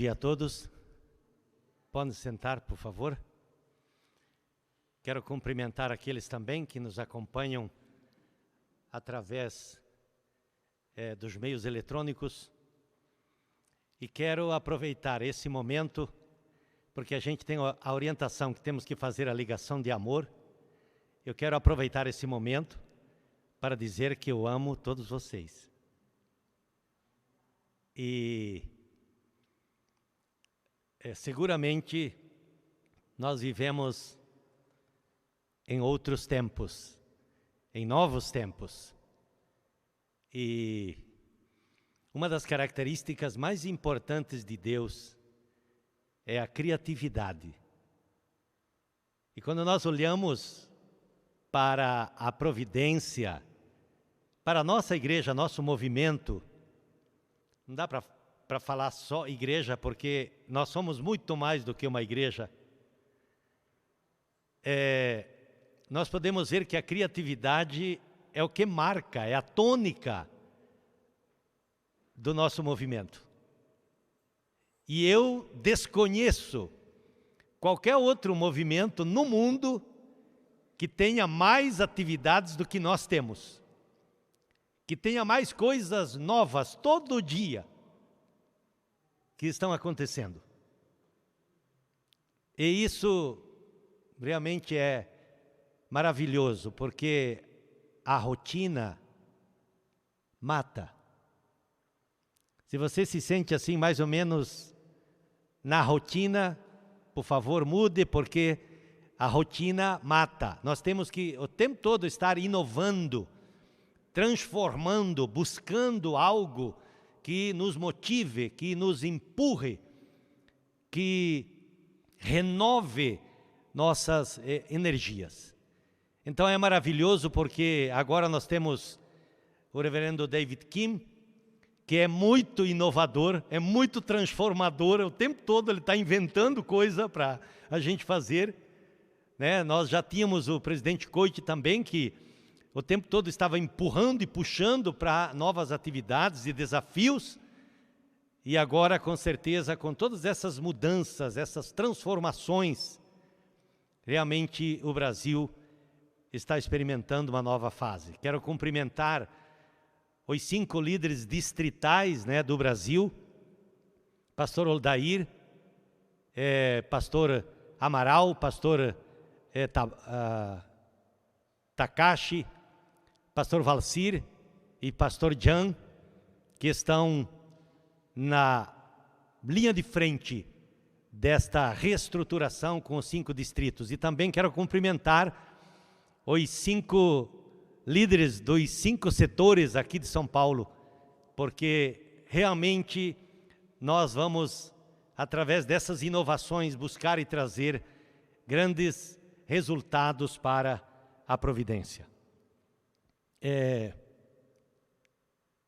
dia a todos. Podem sentar, por favor. Quero cumprimentar aqueles também que nos acompanham através dos meios eletrônicos. E quero aproveitar esse momento, porque a gente tem a orientação que temos que fazer a ligação de amor. Eu quero aproveitar esse momento para dizer que eu amo todos vocês. E seguramente nós vivemos em outros tempos, em novos tempos. E uma das características mais importantes de Deus é a criatividade. E quando nós olhamos para a providência, para a nossa igreja, nosso movimento, não dá para falar só igreja, porque nós somos muito mais do que uma igreja. Nós podemos ver que a criatividade é o que marca, é a tônica do nosso movimento. E eu desconheço qualquer outro movimento no mundo que tenha mais atividades do que nós temos, que tenha mais coisas novas todo dia que estão acontecendo. E isso realmente é maravilhoso, porque a rotina mata. Se você se sente assim mais ou menos na rotina, por favor mude, porque a rotina mata. Nós temos que o tempo todo estar inovando, transformando, buscando algo que nos motive, que nos empurre, que renove nossas energias. Então é maravilhoso, porque agora nós temos o reverendo David Kim, que é muito inovador, é muito transformador, o tempo todo ele está inventando coisa para a gente fazer. Nós já tínhamos o presidente Coit também, que o tempo todo estava empurrando e puxando para novas atividades e desafios. E agora, com certeza, com todas essas mudanças, essas transformações, realmente o Brasil está experimentando uma nova fase. Quero cumprimentar os 5 líderes distritais do Brasil, pastor Oldair, pastor Amaral, pastor Takashi, pastor Valcir e pastor Jan, que estão na linha de frente desta reestruturação com os 5 distritos. E também quero cumprimentar os 5 líderes dos 5 setores aqui de São Paulo, porque realmente nós vamos, através dessas inovações, buscar e trazer grandes resultados para a providência.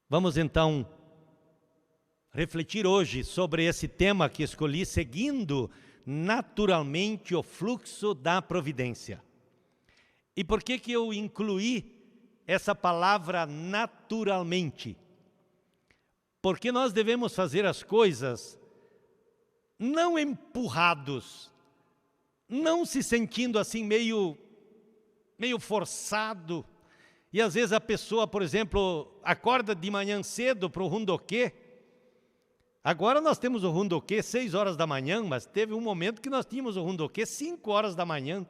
Vamos então refletir hoje sobre esse tema que escolhi, seguindo naturalmente o fluxo da providência. E por que eu incluí essa palavra naturalmente? Porque nós devemos fazer as coisas não empurrados, não se sentindo assim meio forçado. E às vezes a pessoa, por exemplo, acorda de manhã cedo para o rundoquê. Agora nós temos o rundoquê 6 horas da manhã, mas teve um momento que nós tínhamos o rundoquê 5 horas da manhã.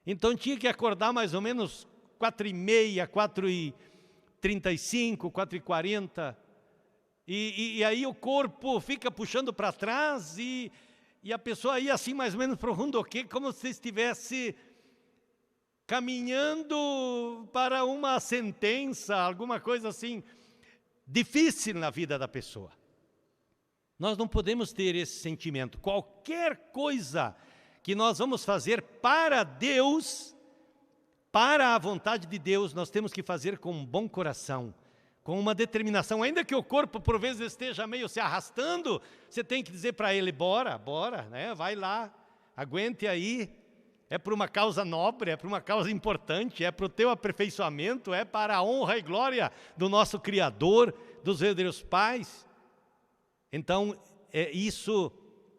Então tinha que acordar mais ou menos 4h30, 4h35, 4h40. E aí o corpo fica puxando para trás e a pessoa ia assim mais ou menos para o rundoquê, como se estivesse caminhando para uma sentença, alguma coisa assim, difícil na vida da pessoa. Nós não podemos ter esse sentimento. Qualquer coisa que nós vamos fazer para Deus, para a vontade de Deus, nós temos que fazer com um bom coração, com uma determinação. Ainda que o corpo por vezes esteja meio se arrastando, você tem que dizer para ele, bora, vai lá, aguente aí. É por uma causa nobre, é por uma causa importante, é para o teu aperfeiçoamento, é para a honra e glória do nosso Criador, dos verdadeiros pais. Então, isso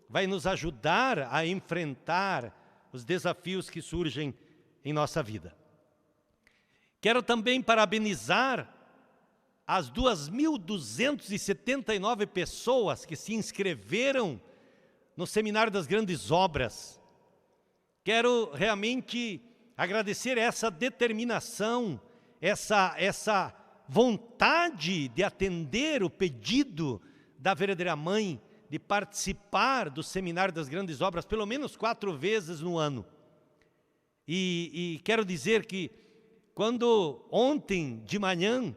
vai nos ajudar a enfrentar os desafios que surgem em nossa vida. Quero também parabenizar as 2.279 pessoas que se inscreveram no Seminário das Grandes Obras. Quero realmente agradecer essa determinação, essa vontade de atender o pedido da verdadeira mãe de participar do Seminário das Grandes Obras pelo menos 4 vezes no ano. E quero dizer que quando ontem de manhã,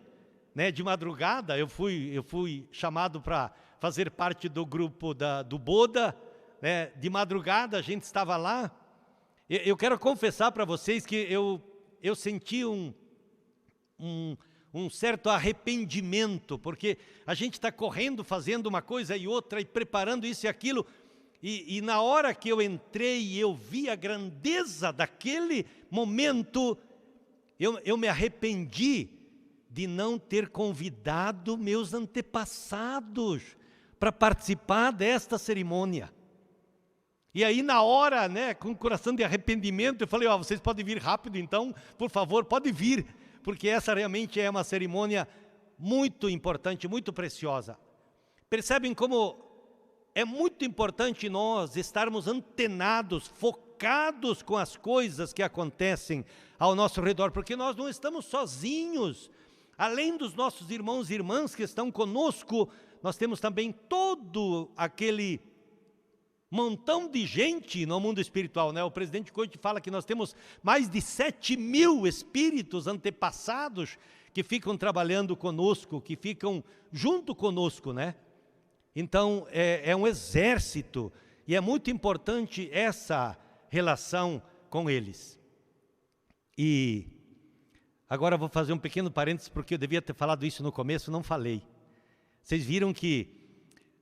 né, de madrugada, eu fui chamado para fazer parte do grupo do Boda, né, de madrugada a gente estava lá. Eu quero confessar para vocês que eu senti um certo arrependimento, porque a gente está correndo, fazendo uma coisa e outra, e preparando isso e aquilo, e na hora que eu entrei e eu vi a grandeza daquele momento, eu me arrependi de não ter convidado meus antepassados para participar desta cerimônia. E aí na hora, né, com o coração de arrependimento, eu falei, vocês podem vir rápido então, por favor, pode vir, porque essa realmente é uma cerimônia muito importante, muito preciosa. Percebem como é muito importante nós estarmos antenados, focados com as coisas que acontecem ao nosso redor, porque nós não estamos sozinhos. Além dos nossos irmãos e irmãs que estão conosco, nós temos também todo aquele montão de gente no mundo espiritual, né? O presidente Coit fala que nós temos mais de 7.000 espíritos antepassados que ficam trabalhando conosco, que ficam junto conosco, né? Então, é um exército, e é muito importante essa relação com eles. E agora eu vou fazer um pequeno parênteses, porque eu devia ter falado isso no começo, não falei. Vocês viram que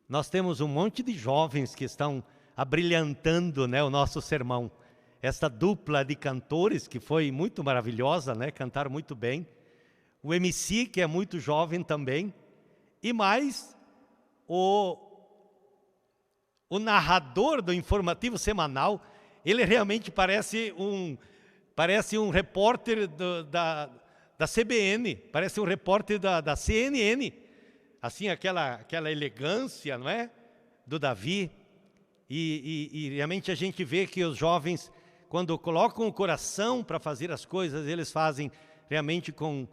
nós temos um monte de jovens que estão abrilhantando, né, o nosso sermão. Essa dupla de cantores que foi muito maravilhosa, né, cantaram muito bem. O MC, que é muito jovem também. E mais o narrador do informativo semanal, ele realmente parece um repórter da CBN, parece um repórter da CNN. Assim, aquela elegância, não é? Do Davi. E realmente a gente vê que os jovens, quando colocam o coração para fazer as coisas, eles fazem realmente com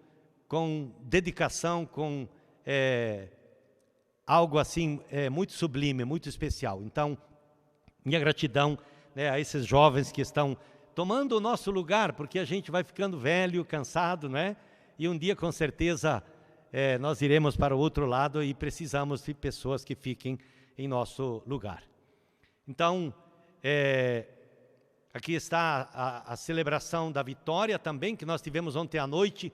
dedicação, com algo assim muito sublime, muito especial. Então, minha gratidão, né, a esses jovens que estão tomando o nosso lugar, porque a gente vai ficando velho, cansado, né? E um dia, com certeza, nós iremos para o outro lado e precisamos de pessoas que fiquem em nosso lugar. Então, aqui está a celebração da vitória também, que nós tivemos ontem à noite.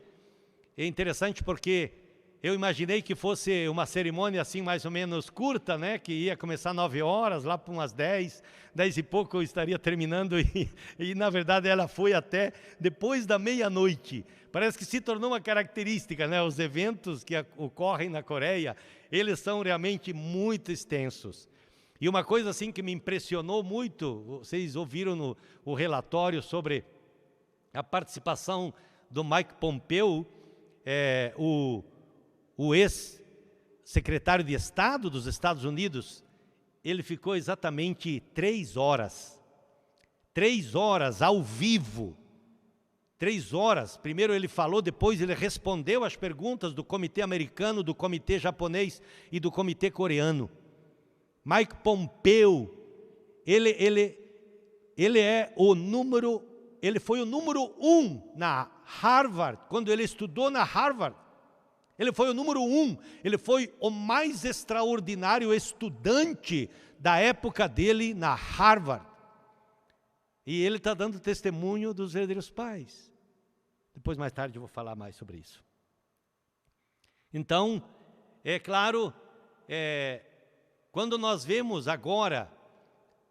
É interessante porque eu imaginei que fosse uma cerimônia assim mais ou menos curta, né? Que ia começar 9 horas, lá para umas 10 e pouco eu estaria terminando e na verdade ela foi até depois da meia-noite. Parece que se tornou uma característica, né? Os eventos que ocorrem na Coreia, eles são realmente muito extensos. E uma coisa assim que me impressionou muito, vocês ouviram o relatório sobre a participação do Mike Pompeo, o ex-secretário de Estado dos Estados Unidos, ele ficou exatamente 3 horas. 3 horas ao vivo. 3 horas. Primeiro ele falou, depois ele respondeu às perguntas do comitê americano, do comitê japonês e do comitê coreano. Mike Pompeo, ele foi o número 1 na Harvard, quando ele estudou na Harvard. Ele foi o número 1, ele foi o mais extraordinário estudante da época dele na Harvard. E ele está dando testemunho dos verdadeiros pais. Depois, mais tarde, eu vou falar mais sobre isso. Então, é claro, quando nós vemos agora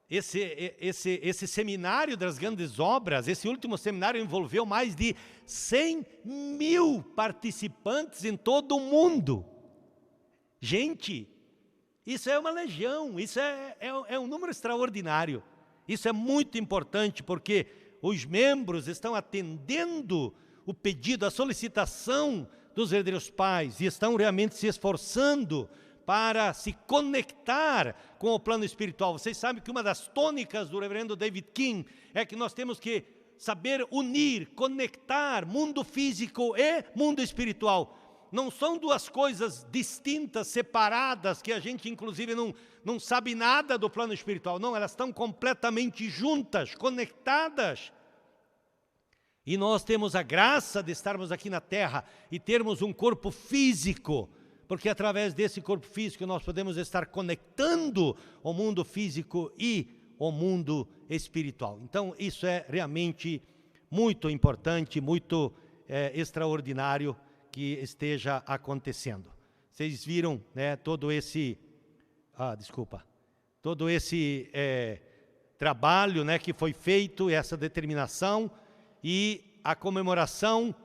esse seminário das grandes obras, esse último seminário envolveu mais de 100.000 participantes em todo o mundo. Gente, Isso é uma legião, isso é um número extraordinário. Isso é muito importante porque os membros estão atendendo o pedido, a solicitação dos verdadeiros pais e estão realmente se esforçando para se conectar com o plano espiritual. Vocês sabem que uma das tônicas do reverendo David King é que nós temos que saber unir, conectar mundo físico e mundo espiritual. Não são duas coisas distintas, separadas, que a gente inclusive não sabe nada do plano espiritual. Não, elas estão completamente juntas, conectadas. E nós temos a graça de estarmos aqui na terra e termos um corpo físico, porque através desse corpo físico nós podemos estar conectando o mundo físico e o mundo espiritual. Então isso é realmente muito importante, muito extraordinário que esteja acontecendo. Vocês viram, né, todo esse trabalho, né, que foi feito, essa determinação e a comemoração,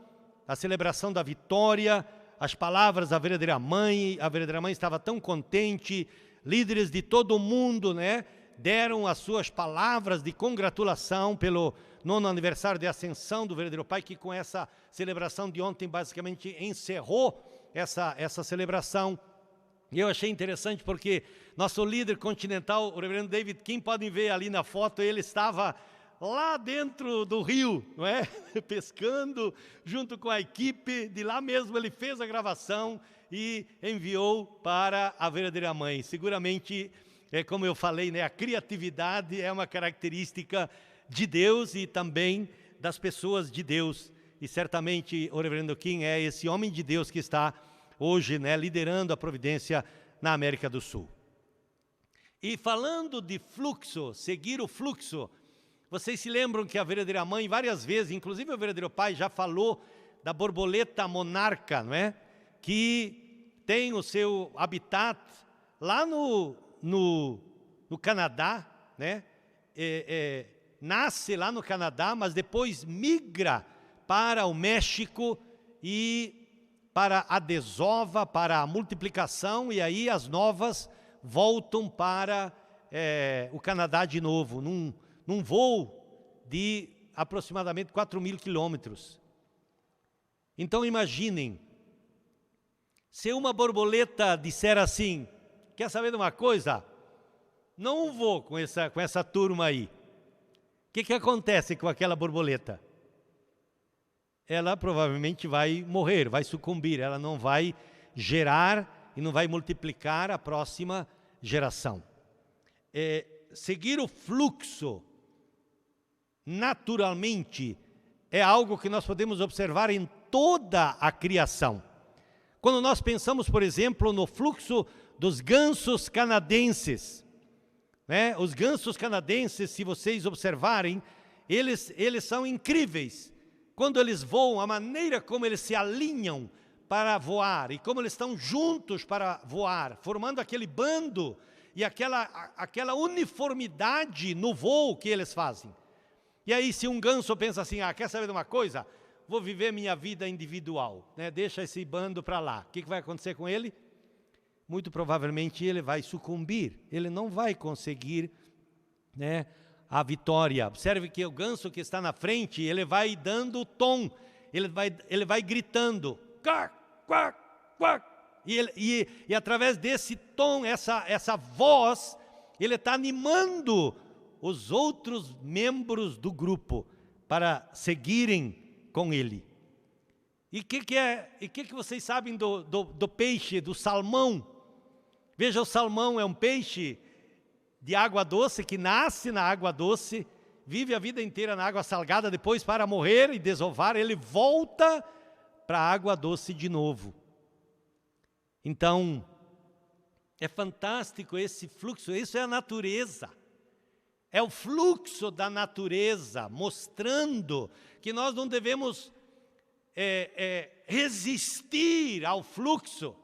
a celebração da vitória, as palavras da verdadeira mãe. A verdadeira mãe estava tão contente, líderes de todo o mundo, né, deram as suas palavras de congratulação pelo 9º aniversário de ascensão do verdadeiro pai, que com essa celebração de ontem basicamente encerrou essa celebração. E eu achei interessante porque nosso líder continental, o reverendo David King, podem ver ali na foto, ele estava lá dentro do rio, não é? Pescando junto com a equipe, de lá mesmo ele fez a gravação e enviou para a verdadeira mãe. Seguramente, como eu falei, né, a criatividade é uma característica de Deus e também das pessoas de Deus. E certamente o reverendo King é esse homem de Deus que está hoje, né, liderando a providência na América do Sul. E falando de fluxo, seguir o fluxo, vocês se lembram que a verdadeira mãe várias vezes, inclusive o verdadeiro pai já falou da borboleta monarca, não é? Que tem o seu habitat lá no Canadá, né? Nasce lá no Canadá, mas depois migra para o México e para a desova, para a multiplicação, e aí as novas voltam para o Canadá de novo, num voo de aproximadamente 4.000 quilômetros. Então imaginem, se uma borboleta disser assim, quer saber de uma coisa? Não vou com essa turma aí. O que acontece com aquela borboleta? Ela provavelmente vai morrer, vai sucumbir, ela não vai gerar e não vai multiplicar a próxima geração. Seguir o fluxo naturalmente é algo que nós podemos observar em toda a criação. Quando nós pensamos, por exemplo, no fluxo dos gansos canadenses, né? Os gansos canadenses, se vocês observarem, eles são incríveis. Quando eles voam, a maneira como eles se alinham para voar e como eles estão juntos para voar, formando aquele bando e aquela uniformidade no voo que eles fazem. E aí se um ganso pensa assim, quer saber de uma coisa? Vou viver minha vida individual, né? Deixa esse bando para lá. O que vai acontecer com ele? Muito provavelmente ele vai sucumbir, ele não vai conseguir, né, a vitória. Observe que o ganso que está na frente, ele vai dando o tom, ele vai gritando, quack, quack, quack. E através desse tom, essa voz, ele está animando os outros membros do grupo para seguirem com ele. E o que vocês sabem do peixe, do salmão? Veja, o salmão é um peixe de água doce, que nasce na água doce, vive a vida inteira na água salgada, depois para morrer e desovar, ele volta para a água doce de novo. Então, é fantástico esse fluxo, isso é a natureza. É o fluxo da natureza, mostrando que nós não devemos resistir ao fluxo.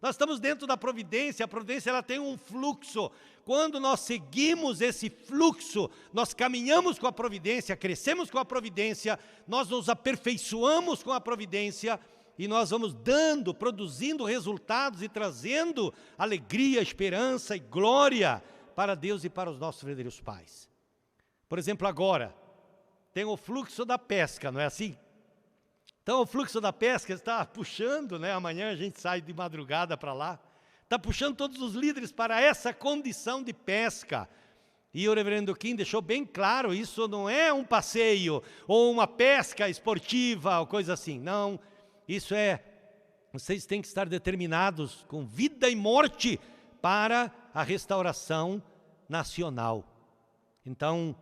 Nós estamos dentro da providência, a providência ela tem um fluxo. Quando nós seguimos esse fluxo, nós caminhamos com a providência, crescemos com a providência, nós nos aperfeiçoamos com a providência, e nós vamos produzindo resultados e trazendo alegria, esperança e glória para Deus e para os nossos verdadeiros pais. Por exemplo, agora, tem o fluxo da pesca, não é assim? Então, o fluxo da pesca está puxando, né? Amanhã a gente sai de madrugada para lá, está puxando todos os líderes para essa condição de pesca. E o reverendo Kim deixou bem claro, isso não é um passeio ou uma pesca esportiva ou coisa assim. Não, isso vocês têm que estar determinados com vida e morte para a restauração nacional. Então,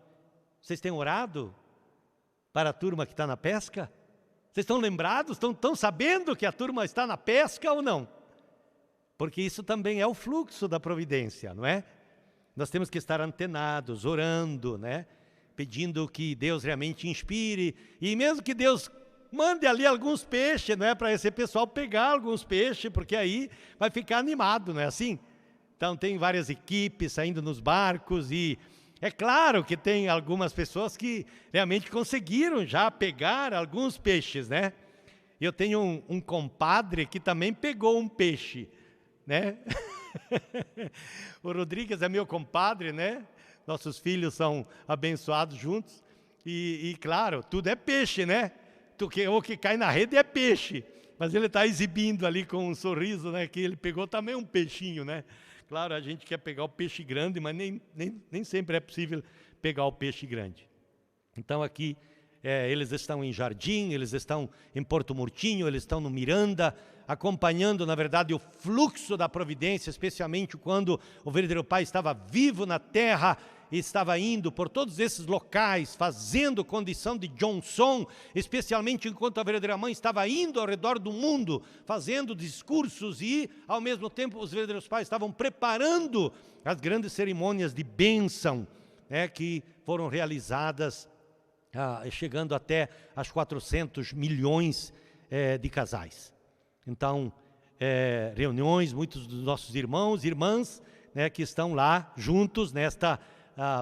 vocês têm orado para a turma que está na pesca? Vocês estão lembrados? Estão sabendo que a turma está na pesca ou não? Porque isso também é o fluxo da providência, não é? Nós temos que estar antenados, orando, né? Pedindo que Deus realmente inspire. E mesmo que Deus mande ali alguns peixes, não é? Para esse pessoal pegar alguns peixes, porque aí vai ficar animado, não é assim? Então tem várias equipes saindo nos barcos e é claro que tem algumas pessoas que realmente conseguiram já pegar alguns peixes, né? Eu tenho um compadre que também pegou um peixe, né? O Rodrigues é meu compadre, né? Nossos filhos são abençoados juntos. E claro, tudo é peixe, né? O que cai na rede é peixe. Mas ele está exibindo ali com um sorriso, né? Que ele pegou também um peixinho, né? Claro, a gente quer pegar o peixe grande, mas nem sempre é possível pegar o peixe grande. Então aqui, eles estão em Jardim, eles estão em Porto Murtinho, eles estão no Miranda, acompanhando, na verdade, o fluxo da providência, especialmente quando o verdadeiro Pai estava vivo na terra, e estava indo por todos esses locais, fazendo condição de Johnson, especialmente enquanto a verdadeira mãe estava indo ao redor do mundo, fazendo discursos e, ao mesmo tempo, os verdadeiros pais estavam preparando as grandes cerimônias de bênção, que foram realizadas, chegando até as 400 milhões de casais. Então, reuniões, muitos dos nossos irmãos e irmãs, né, que estão lá juntos nesta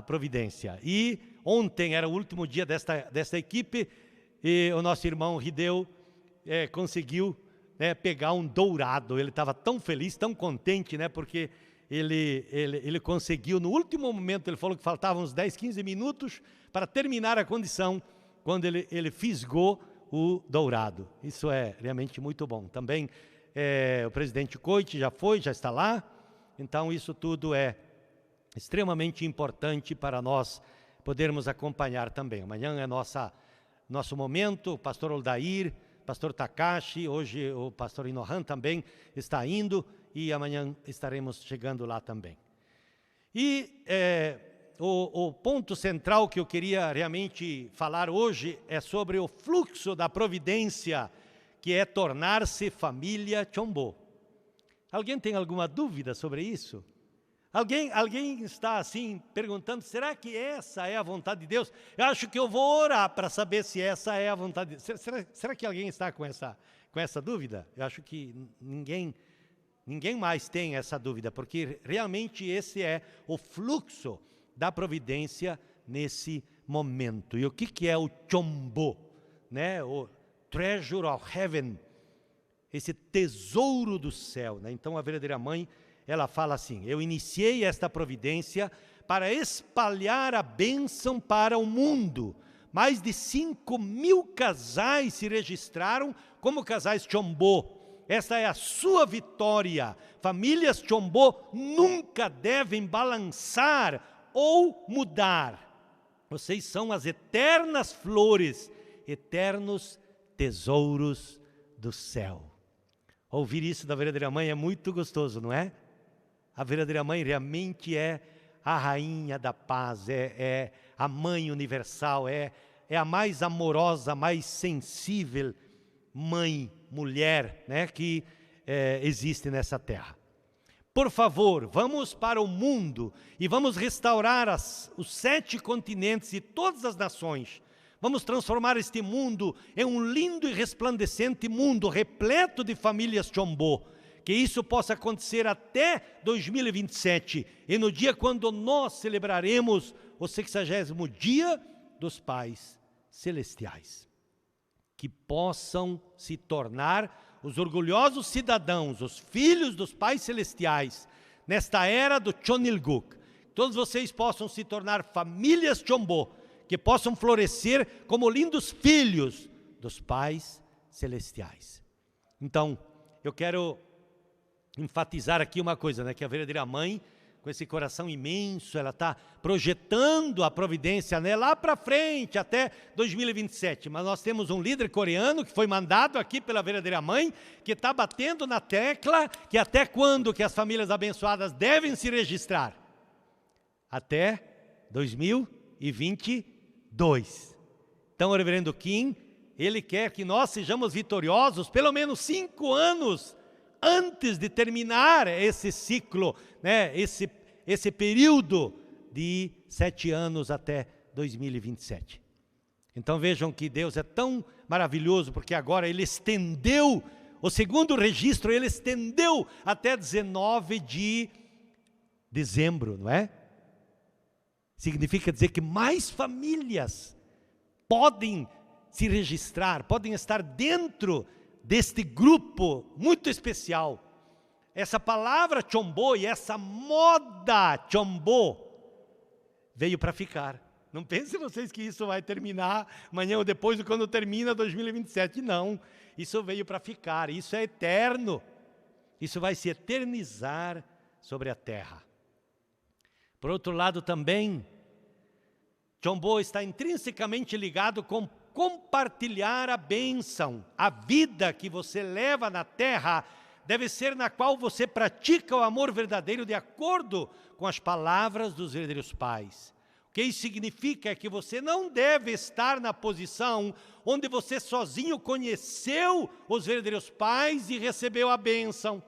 providência. E ontem era o último dia desta equipe e o nosso irmão Rideu conseguiu, né, pegar um dourado. Ele estava tão feliz, tão contente, né, porque ele conseguiu, no último momento, ele falou que faltavam uns 10, 15 minutos para terminar a condição, quando ele fisgou o dourado. Isso é realmente muito bom. Também o presidente Coit já está lá, então isso tudo é extremamente importante para nós podermos acompanhar também. Amanhã é nosso momento, o pastor Oldair, pastor Takashi, hoje o pastor Inohan também está indo e amanhã estaremos chegando lá também. E o ponto central que eu queria realmente falar hoje é sobre o fluxo da providência, que é tornar-se família Chombo. Alguém tem alguma dúvida sobre isso? Alguém está assim perguntando, será que essa é a vontade de Deus? Eu acho que eu vou orar para saber se essa é a vontade de Deus. Será que alguém está com essa dúvida? Eu acho que ninguém mais tem essa dúvida, porque realmente esse é o fluxo da providência nesse momento. E o que é o Chombo? Né? O Treasure of Heaven, esse tesouro do céu. Né? Então a verdadeira mãe, ela fala assim, eu iniciei esta providência para espalhar a bênção para o mundo. Mais de 5.000 casais se registraram como casais Chombo. Essa é a sua vitória. Famílias Chombo nunca devem balançar ou mudar. Vocês são as eternas flores, eternos tesouros do céu. Ouvir isso da verdadeira mãe é muito gostoso, não é? A verdadeira mãe realmente é a rainha da paz, é a mãe universal, é a mais amorosa, mais sensível mãe, mulher, né, que existe nessa terra. Por favor, vamos para o mundo e vamos restaurar os 7 continentes e todas as nações. Vamos transformar este mundo em um lindo e resplandecente mundo, repleto de famílias Chombo. Que isso possa acontecer até 2027, e no dia quando nós celebraremos o 60º dia dos Pais Celestiais. que possam se tornar os orgulhosos cidadãos, os filhos dos pais celestiais, nesta era do Chonilguk. Todos vocês possam se tornar famílias Chombo, que possam florescer como lindos filhos dos pais celestiais. Então, eu quero enfatizar aqui uma coisa, né, que a verdadeira mãe, com esse coração imenso, ela está projetando a providência, né, lá para frente, até 2027. Mas nós temos um líder coreano que foi mandado aqui pela verdadeira mãe, que está batendo na tecla que até quando que as famílias abençoadas devem se registrar? Até 2022. Então o reverendo Kim, ele quer que nós sejamos vitoriosos pelo menos 5 anos antes de terminar esse ciclo, né, esse período de 7 anos até 2027. Então vejam que Deus é tão maravilhoso, porque agora Ele estendeu, o segundo registro, Ele estendeu até 19 de dezembro, não é? Significa dizer que mais famílias podem se registrar, podem estar dentro deste grupo muito especial. Essa palavra Chombo e essa moda Chombo veio para ficar. Não pensem vocês que isso vai terminar amanhã ou depois, quando termina 2027. Não, isso veio para ficar, isso é eterno. Isso vai se eternizar sobre a terra. Por outro lado também, Chombo está intrinsecamente ligado com compartilhar a bênção. A vida que você leva na terra deve ser na qual você pratica o amor verdadeiro de acordo com as palavras dos verdadeiros pais. O que isso significa é que você não deve estar na posição onde você sozinho conheceu os verdadeiros pais e recebeu a bênção.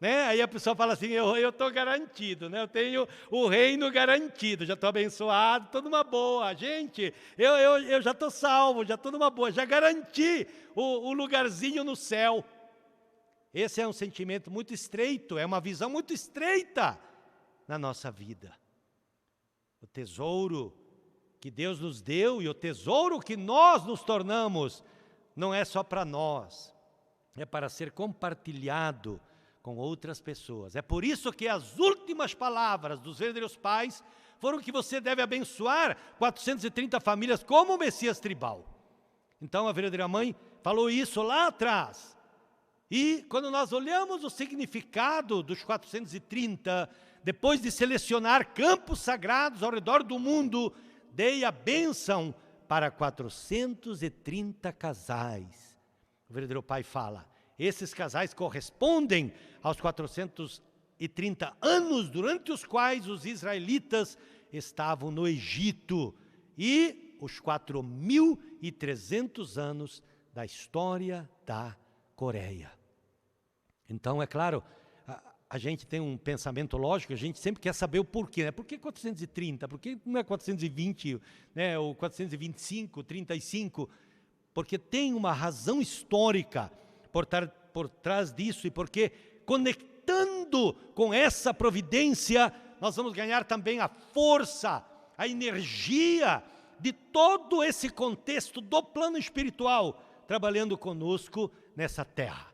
Né? Aí a pessoa fala assim, eu estou garantido, né? Eu tenho o reino garantido, já estou abençoado, estou numa boa. Gente, eu já estou salvo, já estou numa boa, já garanti o lugarzinho no céu. Esse é um sentimento muito estreito, é uma visão muito estreita na nossa vida. O tesouro que Deus nos deu e o tesouro que nós nos tornamos, não é só para nós, é para ser compartilhado com outras pessoas. É por isso que as últimas palavras dos verdadeiros pais foram que você deve abençoar 430 famílias como o Messias tribal. Então a verdadeira mãe falou isso lá atrás. E quando nós olhamos o significado dos 430, depois de selecionar campos sagrados ao redor do mundo, dei a bênção para 430 casais. O verdadeiro pai fala, esses casais correspondem aos 430 anos durante os quais os israelitas estavam no Egito e os 4.300 anos da história da Coreia. Então, é claro, a gente tem um pensamento lógico, a gente sempre quer saber o porquê, né? Por que 430? Por que não é 420, né? Ou 425, 35? Porque tem uma razão histórica por trás disso, e porque conectando com essa providência, nós vamos ganhar também a força, a energia de todo esse contexto do plano espiritual, trabalhando conosco nessa terra.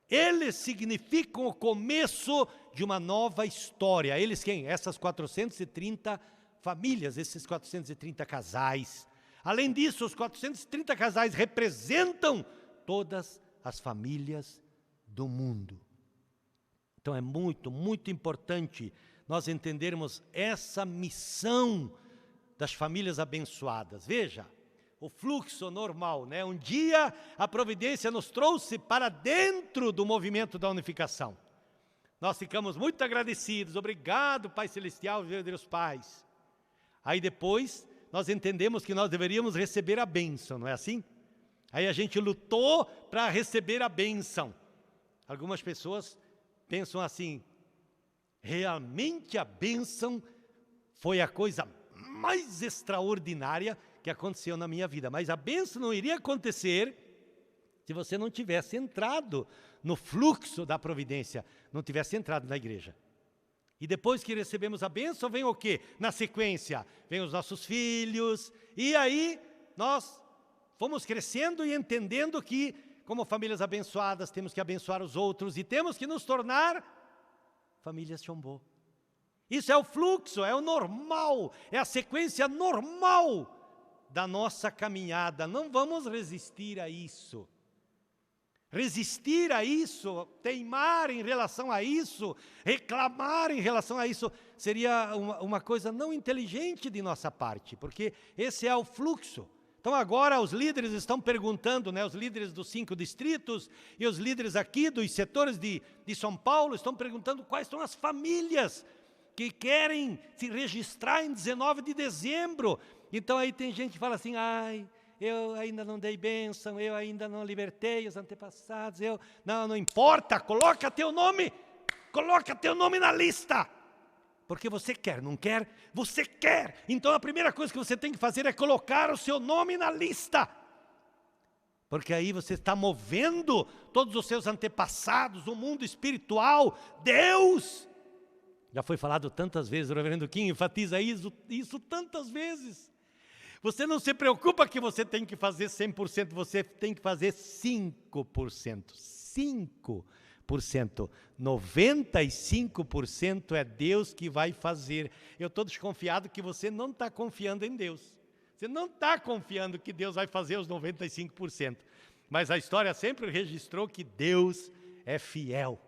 Eles significam o começo de uma nova história. Eles quem? Essas 430 famílias, esses 430 casais. Além disso, os 430 casais representam todas as famílias do mundo. Então é muito, muito importante nós entendermos essa missão das famílias abençoadas. Veja, o fluxo normal, né? Um dia a providência nos trouxe para dentro do movimento da unificação. Nós ficamos muito agradecidos, obrigado Pai Celestial, verdadeiros pais. Aí depois nós entendemos que nós deveríamos receber a bênção, não é assim? Aí a gente lutou para receber a bênção. Algumas pessoas pensam assim, realmente a bênção foi a coisa mais extraordinária que aconteceu na minha vida. Mas a bênção não iria acontecer se você não tivesse entrado no fluxo da providência, não tivesse entrado na igreja. E depois que recebemos a bênção, vem o quê? Na sequência, vem os nossos filhos, e aí nós fomos crescendo e entendendo que, como famílias abençoadas, temos que abençoar os outros e temos que nos tornar famílias Chombo. Isso é o fluxo, é o normal, é a sequência normal da nossa caminhada. Não vamos resistir a isso. Resistir a isso, teimar em relação a isso, reclamar em relação a isso, seria uma coisa não inteligente de nossa parte, porque esse é o fluxo. Então agora os líderes estão perguntando, os líderes dos 5 distritos e os líderes aqui dos setores de São Paulo estão perguntando quais são as famílias que querem se registrar em 19 de dezembro. Então aí tem gente que fala assim, eu ainda não dei bênção, eu ainda não libertei os antepassados, não importa, coloca teu nome na lista. Porque você quer, não quer? Você quer. Então a primeira coisa que você tem que fazer é colocar o seu nome na lista. Porque aí você está movendo todos os seus antepassados, o mundo espiritual, Deus. Já foi falado tantas vezes, o reverendo Kim enfatiza isso tantas vezes. Você não se preocupa que você tem que fazer 100%, você tem que fazer 5%. 5%. 95% é Deus que vai fazer. Eu estou desconfiado que você não está confiando em Deus. Você não está confiando que Deus vai fazer os 95%. Mas a história sempre registrou que Deus é fiel.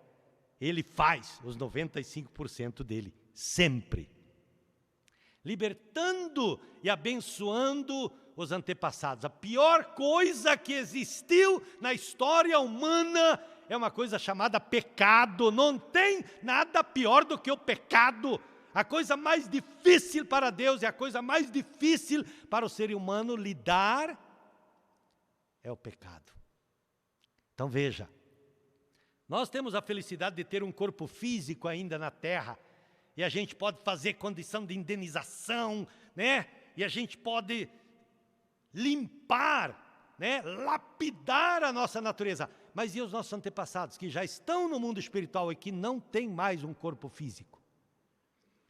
Ele faz os 95% dele, sempre. Libertando e abençoando os antepassados. A pior coisa que existiu na história humana é uma coisa chamada pecado. Não tem nada pior do que o pecado. A coisa mais difícil para Deus e a coisa mais difícil para o ser humano lidar é o pecado. Então veja, nós temos a felicidade de ter um corpo físico ainda na terra, e a gente pode fazer condição de indenização, e a gente pode limpar, lapidar a nossa natureza. Mas e os nossos antepassados que já estão no mundo espiritual e que não têm mais um corpo físico?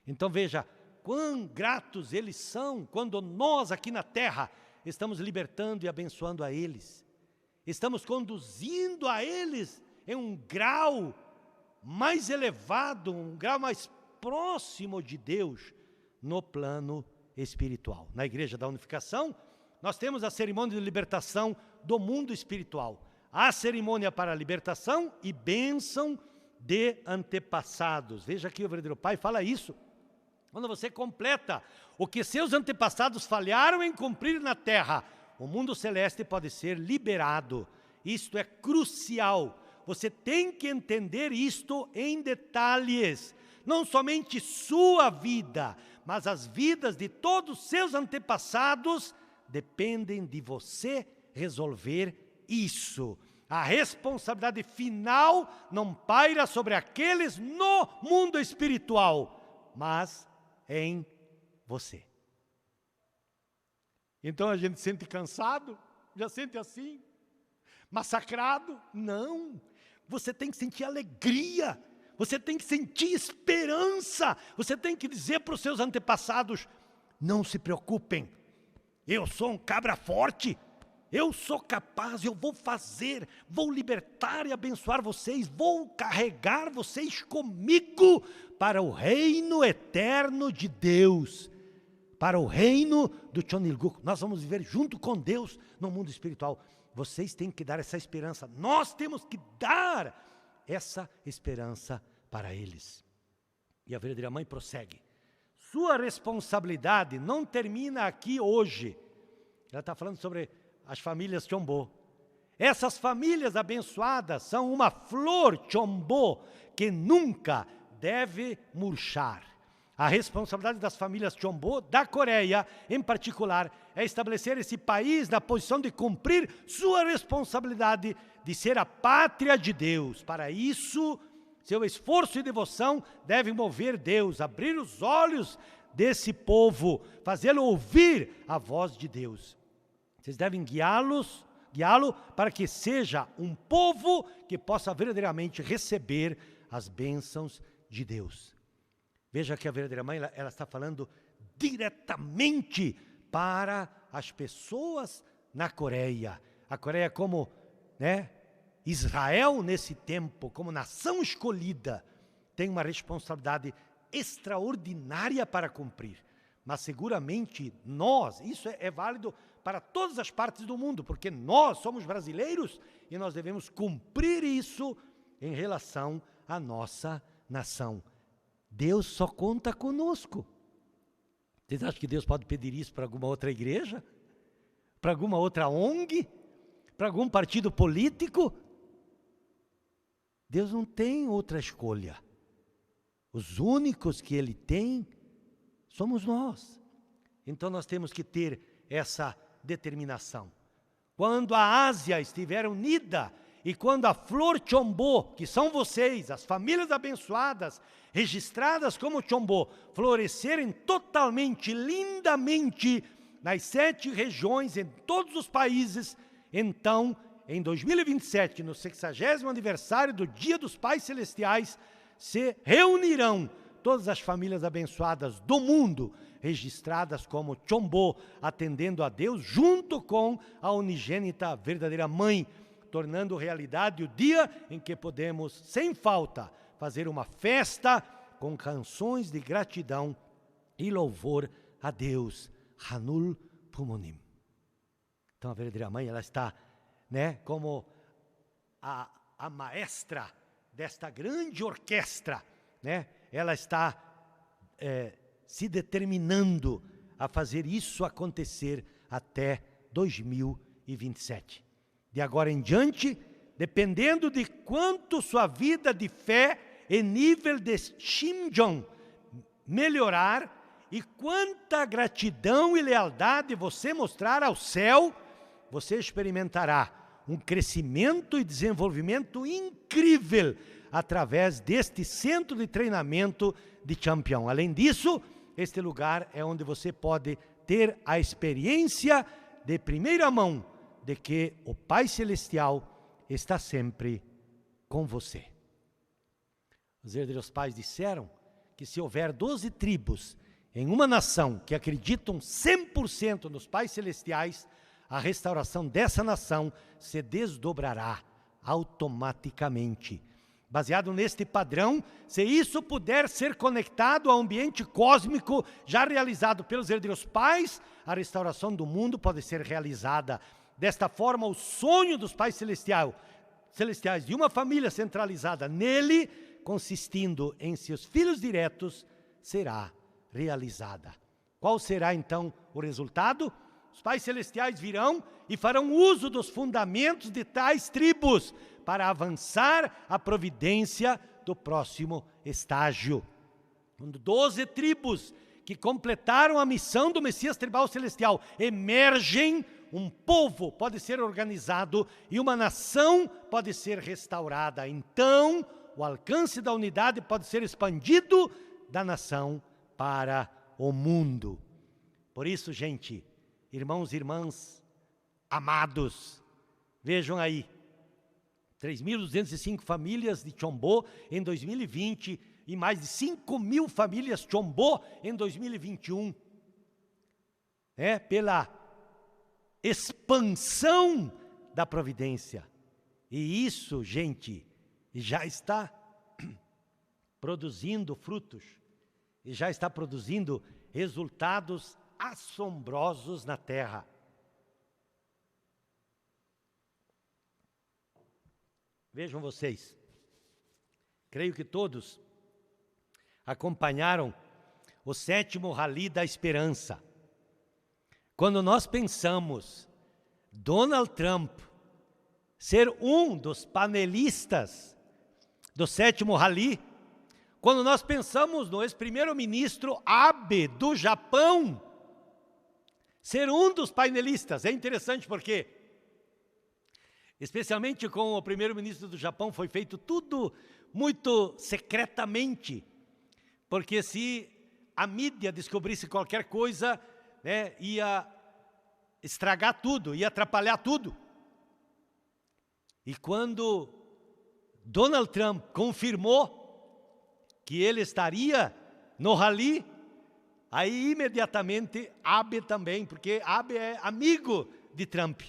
Então veja, quão gratos eles são quando nós aqui na terra estamos libertando e abençoando a eles. Estamos conduzindo a eles em um grau mais elevado, um grau mais próximo de Deus no plano espiritual. Na Igreja da Unificação, nós temos a cerimônia de libertação do mundo espiritual. A cerimônia para a libertação e bênção de antepassados. Veja aqui o verdadeiro Pai fala isso. Quando você completa o que seus antepassados falharam em cumprir na terra, o mundo celeste pode ser liberado. Isto é crucial. Você tem que entender isto em detalhes. Não somente sua vida, mas as vidas de todos os seus antepassados dependem de você resolver isso. A responsabilidade final não paira sobre aqueles no mundo espiritual, mas em você. Então a gente sente cansado? Já sente assim? Massacrado? Não. Você tem que sentir alegria. Você tem que sentir esperança. Você tem que dizer para os seus antepassados, não se preocupem. Eu sou um cabra forte. Eu sou capaz, eu vou fazer, vou libertar e abençoar vocês, vou carregar vocês comigo para o reino eterno de Deus, para o reino do Chonilguk. Nós vamos viver junto com Deus no mundo espiritual. Vocês têm que dar essa esperança, nós temos que dar essa esperança para eles. E a verdadeira mãe prossegue. Sua responsabilidade não termina aqui hoje. Ela está falando sobre as famílias Chombo. Essas famílias abençoadas são uma flor Chombo que nunca deve murchar. A responsabilidade das famílias Chombo da Coreia, em particular, é estabelecer esse país na posição de cumprir sua responsabilidade de ser a pátria de Deus. Para isso, seu esforço e devoção devem mover Deus, abrir os olhos desse povo, fazê-lo ouvir a voz de Deus. Vocês devem guiá-lo para que seja um povo que possa verdadeiramente receber as bênçãos de Deus. Veja que a verdadeira mãe, ela está falando diretamente para as pessoas na Coreia. A Coreia como, Israel nesse tempo, como nação escolhida, tem uma responsabilidade extraordinária para cumprir. Mas seguramente nós, isso é válido para todas as partes do mundo, porque nós somos brasileiros e nós devemos cumprir isso em relação à nossa nação. Deus só conta conosco. Vocês acham que Deus pode pedir isso para alguma outra igreja? Para alguma outra ONG? Para algum partido político? Deus não tem outra escolha. Os únicos que Ele tem somos nós. Então nós temos que ter essa determinação. Quando a Ásia estiver unida e quando a flor Chombo, que são vocês, as famílias abençoadas, registradas como Chombo, florescerem totalmente, lindamente, nas 7 regiões, em todos os países, então, em 2027, no 60º aniversário do Dia dos Pais Celestiais, se reunirão todas as famílias abençoadas do mundo, registradas como Chombo, atendendo a Deus, junto com a unigênita verdadeira mãe, tornando realidade o dia em que podemos, sem falta, fazer uma festa com canções de gratidão e louvor a Deus. Hanul Pumonim. Então a verdadeira mãe, ela está, como a maestra desta grande orquestra, ela está se determinando a fazer isso acontecer até 2027. De agora em diante, dependendo de quanto sua vida de fé e nível de Shimjon melhorar e quanta gratidão e lealdade você mostrar ao céu, você experimentará um crescimento e desenvolvimento incrível através deste centro de treinamento de Champion. Além disso, este lugar é onde você pode ter a experiência de primeira mão de que o Pai Celestial está sempre com você. Os verdadeiros pais disseram que se houver 12 tribos em uma nação que acreditam 100% nos pais celestiais, a restauração dessa nação se desdobrará automaticamente. Baseado neste padrão, se isso puder ser conectado ao ambiente cósmico já realizado pelos verdadeiros pais, a restauração do mundo pode ser realizada. Desta forma, o sonho dos pais celestiais de uma família centralizada nele, consistindo em seus filhos diretos, será realizada. Qual será então o resultado? Os pais celestiais virão e farão uso dos fundamentos de tais tribos para avançar a providência do próximo estágio. Quando 12 tribos que completaram a missão do Messias tribal celestial emergem, um povo pode ser organizado e uma nação pode ser restaurada. Então, o alcance da unidade pode ser expandido da nação para o mundo. Por isso, gente, irmãos e irmãs amados, vejam aí, 3.205 famílias de Chombo em 2020 e mais de 5.000 famílias Chombo em 2021. Pela expansão da providência. E isso, gente, já está produzindo frutos. E já está produzindo resultados assombrosos na terra. Vejam vocês, creio que todos acompanharam o 7º Rally da Esperança. Quando nós pensamos Donald Trump ser um dos panelistas do 7º Rally, quando nós pensamos no ex-primeiro-ministro Abe do Japão ser um dos painelistas, é interessante porque, especialmente com o primeiro-ministro do Japão, foi feito tudo muito secretamente, porque se a mídia descobrisse qualquer coisa, ia estragar tudo, ia atrapalhar tudo. E quando Donald Trump confirmou que ele estaria no rally, aí imediatamente Abe também, porque Abe é amigo de Trump.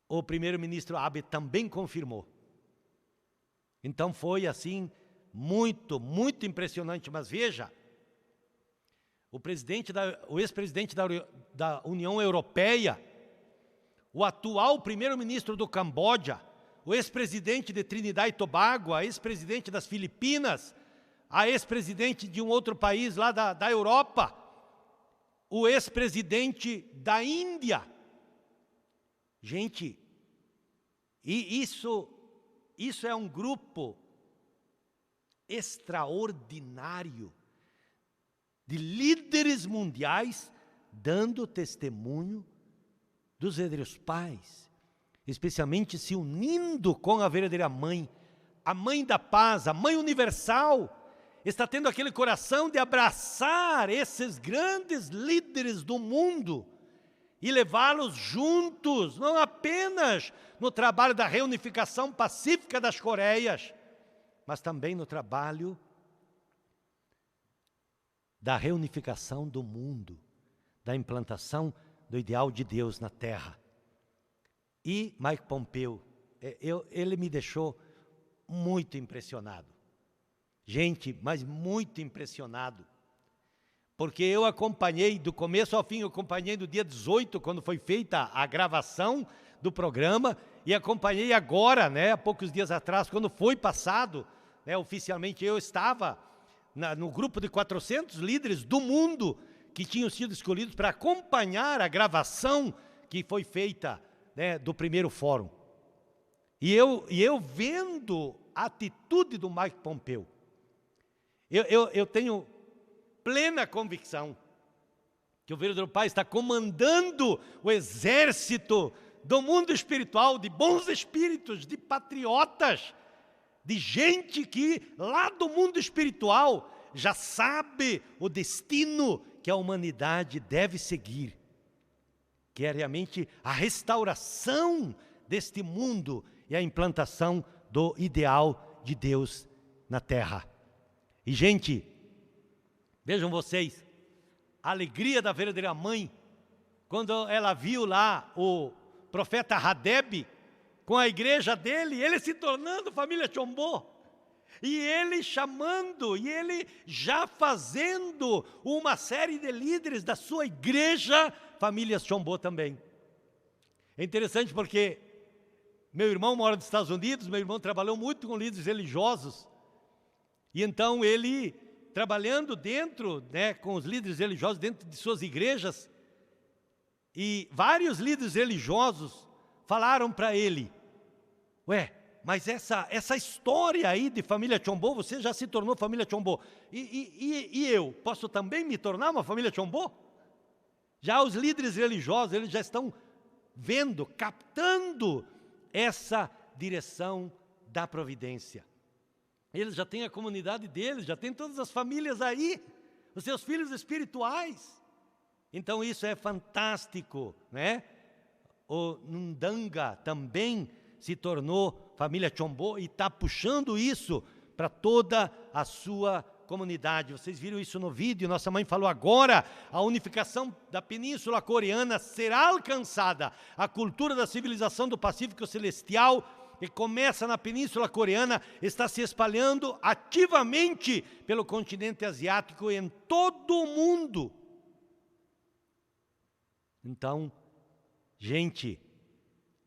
O primeiro-ministro Abe também confirmou. Então foi assim, muito, muito impressionante. Mas veja, o ex-presidente da União Europeia, o atual primeiro-ministro do Camboja, o ex-presidente de Trinidad e Tobago, a ex-presidente das Filipinas, a ex-presidente de um outro país lá da Europa, o ex-presidente da Índia. Gente, e isso é um grupo extraordinário de líderes mundiais dando testemunho dos verdadeiros pais, especialmente se unindo com a verdadeira mãe, a mãe da paz, a mãe universal. Está tendo aquele coração de abraçar esses grandes líderes do mundo e levá-los juntos, não apenas no trabalho da reunificação pacífica das Coreias, mas também no trabalho da reunificação do mundo, da implantação do ideal de Deus na Terra. E Mike Pompeo, ele me deixou muito impressionado. Gente, mas muito impressionado. Porque eu acompanhei, do começo ao fim, eu acompanhei do dia 18, quando foi feita a gravação do programa, e acompanhei agora, há poucos dias atrás, quando foi passado, oficialmente eu estava no grupo de 400 líderes do mundo que tinham sido escolhidos para acompanhar a gravação que foi feita do primeiro fórum. E eu vendo a atitude do Mike Pompeo, eu tenho plena convicção que o verdadeiro Pai está comandando o exército do mundo espiritual, de bons espíritos, de patriotas, de gente que lá do mundo espiritual já sabe o destino que a humanidade deve seguir, que é realmente a restauração deste mundo e a implantação do ideal de Deus na Terra. E, gente, vejam vocês, a alegria da verdadeira mãe, quando ela viu lá o profeta Hadeb, com a igreja dele, ele se tornando família Chombo, e ele chamando, e ele já fazendo uma série de líderes da sua igreja, família Chombo também. É interessante porque meu irmão mora nos Estados Unidos, meu irmão trabalhou muito com líderes religiosos, e então ele, trabalhando dentro, com os líderes religiosos, dentro de suas igrejas, e vários líderes religiosos falaram para ele, mas essa história aí de família Chombo, você já se tornou família Chombo, e eu posso também me tornar uma família Chombo? Já os líderes religiosos, eles já estão vendo, captando essa direção da providência. Eles já têm a comunidade deles, já têm todas as famílias aí, os seus filhos espirituais. Então isso é fantástico, O Ndanga também se tornou família Chombo e está puxando isso para toda a sua comunidade. Vocês viram isso no vídeo, nossa mãe falou agora, a unificação da Península Coreana será alcançada. A cultura da civilização do Pacífico Celestial, que começa na Península Coreana, está se espalhando ativamente pelo continente asiático e em todo o mundo. Então, gente,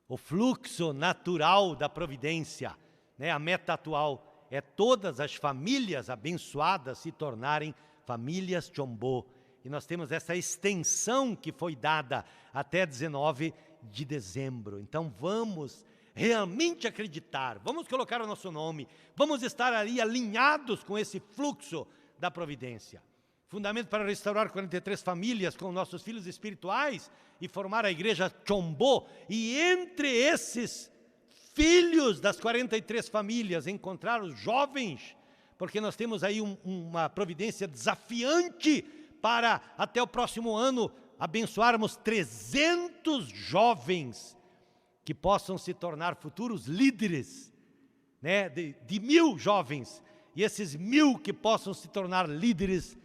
o fluxo natural da providência, a meta atual é todas as famílias abençoadas se tornarem famílias Chombo. E nós temos essa extensão que foi dada até 19 de dezembro. Então vamos realmente acreditar, vamos colocar o nosso nome, vamos estar ali alinhados com esse fluxo da providência. Fundamento para restaurar 43 famílias com nossos filhos espirituais e formar a igreja Chombo. E entre esses filhos das 43 famílias, encontrar os jovens, porque nós temos aí uma providência desafiante para, até o próximo ano, abençoarmos 300 jovens que possam se tornar futuros líderes, de 1000 jovens, e esses 1000 que possam se tornar líderes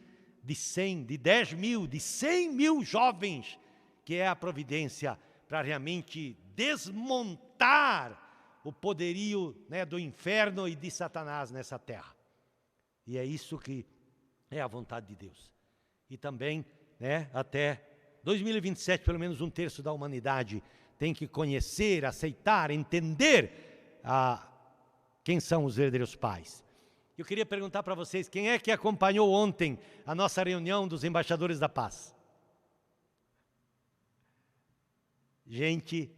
de 100, de 10 mil, de 100 mil jovens, que é a providência para realmente desmontar o poderio, né, do inferno e de Satanás nessa terra. E é isso que é a vontade de Deus. E também, né, até 2027, pelo menos 1/3 da humanidade tem que conhecer, aceitar, entender quem são os verdadeiros pais. Eu queria perguntar para vocês, quem é que acompanhou ontem a nossa reunião dos embaixadores da paz? Gente,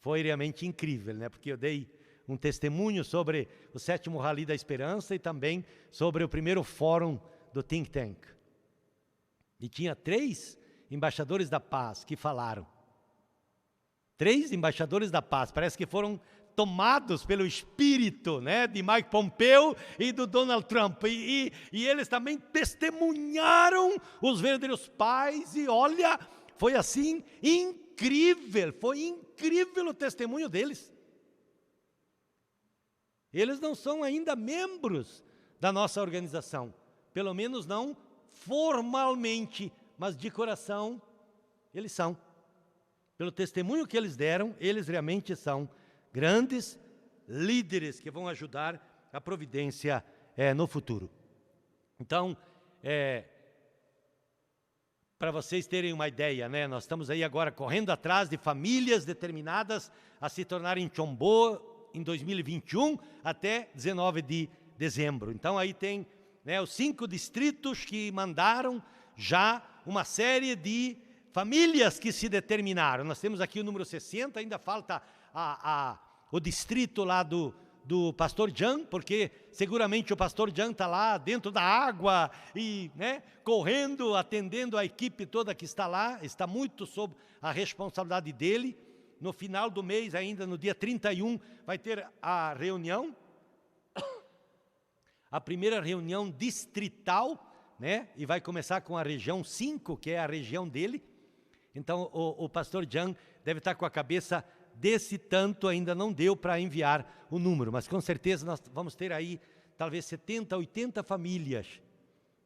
foi realmente incrível, né? Porque eu dei um testemunho sobre o 7º Rally da Esperança e também sobre o primeiro fórum do Think Tank. E tinha 3 embaixadores da paz que falaram. 3 embaixadores da paz, parece que foram tomados pelo espírito, né, de Mike Pompeo e do Donald Trump. E eles também testemunharam os verdadeiros pais e olha, foi assim incrível, foi incrível o testemunho deles. Eles não são ainda membros da nossa organização, pelo menos não formalmente, mas de coração eles são. Pelo testemunho que eles deram, eles realmente são grandes líderes que vão ajudar a providência no futuro. Então, para vocês terem uma ideia, né, nós estamos aí agora correndo atrás de famílias determinadas a se tornarem Chombo em 2021 até 19 de dezembro. Então aí tem, né, os 5 distritos que mandaram já uma série de famílias que se determinaram. Nós temos aqui o número 60, ainda falta o distrito lá do pastor Jan, porque seguramente o pastor Jan está lá dentro da água e, né, correndo, atendendo a equipe toda que está lá, está muito sob a responsabilidade dele. No final do mês, ainda no dia 31, vai ter a reunião, a primeira reunião distrital, né, e vai começar com a região 5, que é a região dele. Então, o pastor Jan deve estar com a cabeça desse tanto, ainda não deu para enviar o número, mas com certeza nós vamos ter aí talvez 70, 80 famílias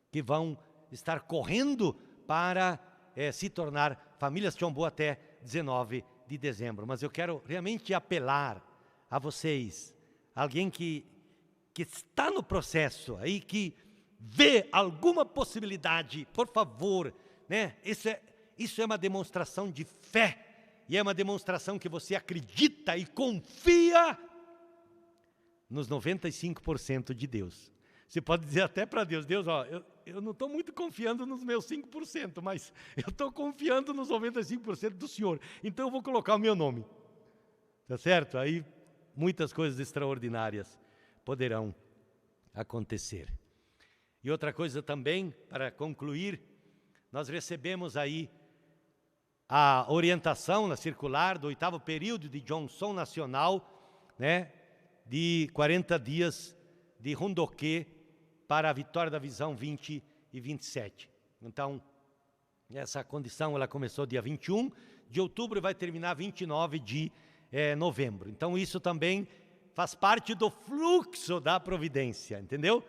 que vão estar correndo para se tornar famílias Chombo até 19 de dezembro. Mas eu quero realmente apelar a vocês, alguém que está no processo aí, que vê alguma possibilidade, por favor, né? Isso é uma demonstração de fé. E é uma demonstração que você acredita e confia nos 95% de Deus. Você pode dizer até para Deus, Deus, ó, eu não estou muito confiando nos meus 5%, mas eu estou confiando nos 95% do Senhor. Então eu vou colocar o meu nome. Tá certo? Aí muitas coisas extraordinárias poderão acontecer. E outra coisa também, para concluir, nós recebemos aí a orientação na circular do 8º período de Johnson Nacional, né, de 40 dias de Rundoquê para a Vitória da Visão 20 e 27. Então, essa condição ela começou dia 21 de outubro e vai terminar 29 de novembro. Então, isso também faz parte do fluxo da providência, entendeu?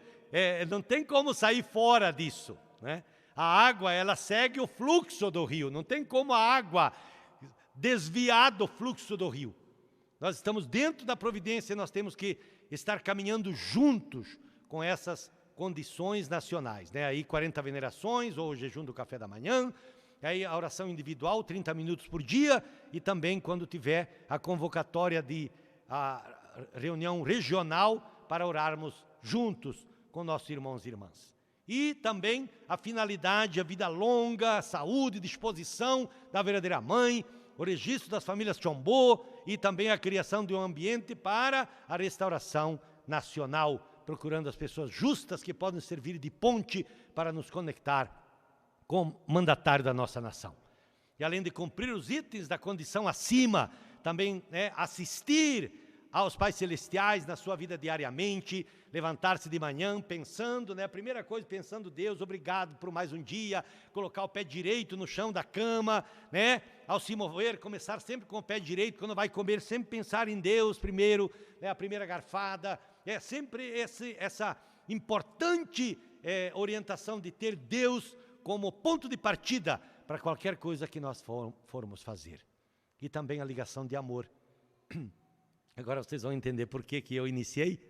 Não tem como sair fora disso, né? A água, ela segue o fluxo do rio. Não tem como a água desviar do fluxo do rio. Nós estamos dentro da providência, nós temos que estar caminhando juntos com essas condições nacionais, né? Aí 40 venerações, ou o jejum do café da manhã, aí a oração individual, 30 minutos por dia, e também quando tiver a convocatória de a reunião regional para orarmos juntos com nossos irmãos e irmãs. E também a finalidade, a vida longa, a saúde, disposição da verdadeira mãe, o registro das famílias Chombo e também a criação de um ambiente para a restauração nacional, procurando as pessoas justas que podem servir de ponte para nos conectar com o mandatário da nossa nação. E além de cumprir os itens da condição acima, também, né, assistir aos pais celestiais na sua vida diariamente, levantar-se de manhã pensando, né, a primeira coisa, pensando, Deus, obrigado por mais um dia, colocar o pé direito no chão da cama, né, ao se mover, começar sempre com o pé direito, quando vai comer, sempre pensar em Deus primeiro, né, a primeira garfada, sempre essa importante orientação de ter Deus como ponto de partida para qualquer coisa que nós formos fazer. E também a ligação de amor. Agora vocês vão entender por que eu iniciei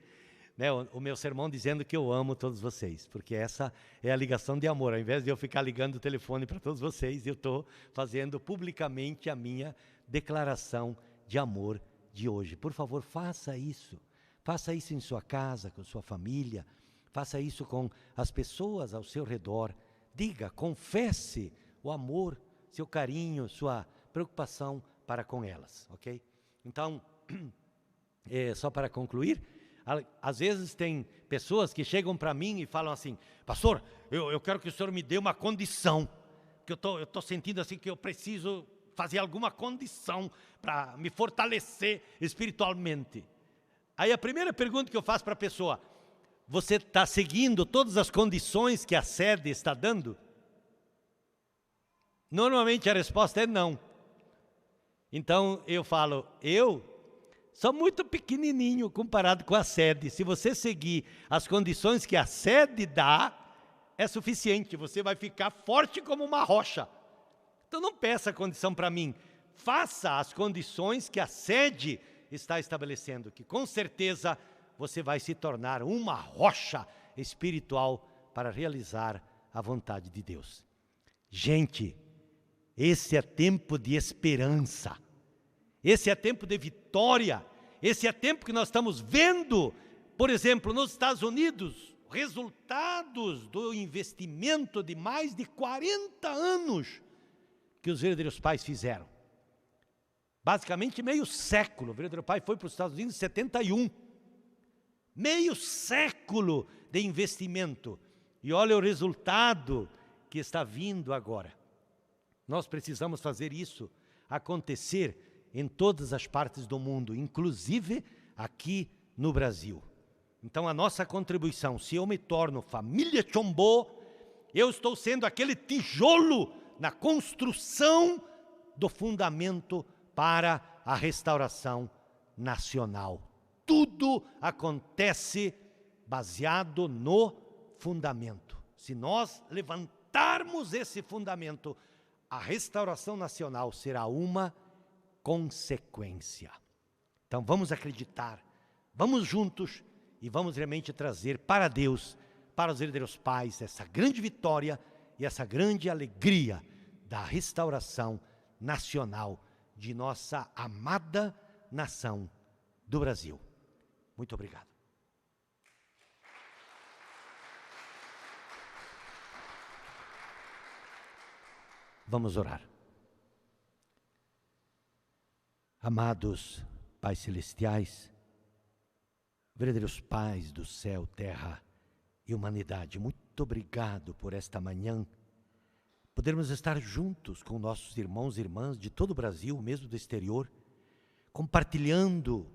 o meu sermão dizendo que eu amo todos vocês, porque essa é a ligação de amor. Ao invés de eu ficar ligando o telefone para todos vocês, eu estou fazendo publicamente a minha declaração de amor de hoje. Por favor, faça isso. Faça isso em sua casa, com sua família. Faça isso com as pessoas ao seu redor. Diga, confesse o amor, seu carinho, sua preocupação para com elas, ok? Então, só para concluir, às vezes tem pessoas que chegam para mim e falam assim: pastor, eu quero que o senhor me dê uma condição, que eu estou sentindo assim que eu preciso fazer alguma condição para me fortalecer espiritualmente. Aí a primeira pergunta que eu faço para a pessoa: você está seguindo todas as condições que a sede está dando? Normalmente a resposta é não. Então eu falo, eu sou muito pequenininho comparado com a sede. Se você seguir as condições que a sede dá, é suficiente. Você vai ficar forte como uma rocha. Então não peça condição para mim. Faça as condições que a sede está estabelecendo, que com certeza você vai se tornar uma rocha espiritual para realizar a vontade de Deus. Gente, esse é tempo de esperança. Esse é tempo de vitória. Esse é tempo que nós estamos vendo, por exemplo, nos Estados Unidos, resultados do investimento de mais de 40 anos que os verdadeiros pais fizeram. Basicamente meio século. O verdadeiro pai foi para os Estados Unidos em 71. Meio século de investimento. E olha o resultado que está vindo agora. Nós precisamos fazer isso acontecer em todas as partes do mundo, inclusive aqui no Brasil. Então a nossa contribuição, se eu me torno família Chombo, eu estou sendo aquele tijolo na construção do fundamento para a restauração nacional. Tudo acontece baseado no fundamento. Se nós levantarmos esse fundamento, a restauração nacional será uma consequência. Então vamos acreditar, vamos juntos e vamos realmente trazer para Deus, para os verdadeiros pais, essa grande vitória e essa grande alegria da restauração nacional de nossa amada nação do Brasil. Muito obrigado. Vamos orar. Amados Pais Celestiais, verdadeiros pais do céu, terra e humanidade, muito obrigado por esta manhã, podermos estar juntos com nossos irmãos e irmãs de todo o Brasil, mesmo do exterior, compartilhando